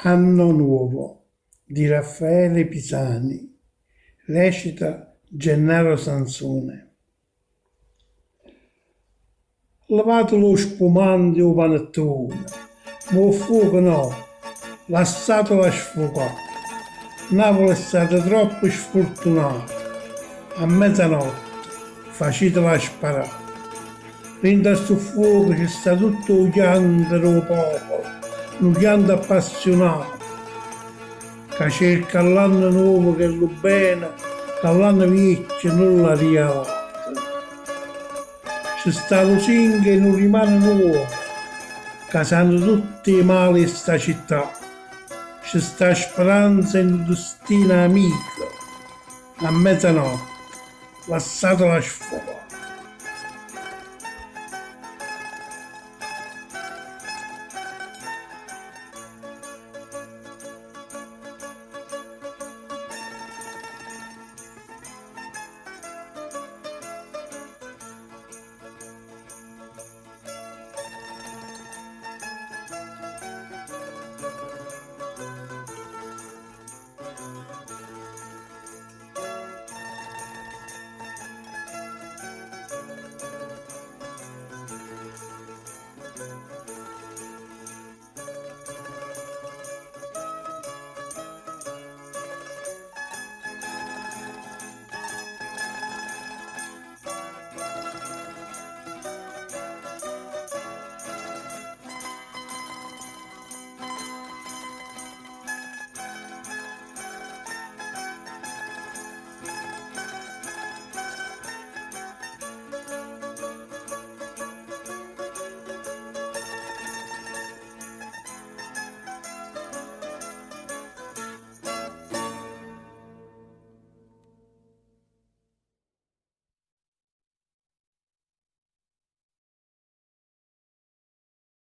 Anno nuovo di Raffaele Pisani, recita Gennaro Sansone. Levate lo spumante o panettone, ma il fuoco no, lasciatela sfogare. Napoli è stata troppo sfortunata, a mezzanotte facetela sparare. Dentro a sto fuoco c'è sta tutto il pianto del popolo, un pianto appassionato, che cerca l'anno nuovo che lo bene, che l'anno vecchio non l'ha regalato. C'è sta lusinga che non rimane nuovo, che sanno tutti i mali di sta città. C'è sta speranza in un destino amico, a mezzanotte, lasciatela sfogare.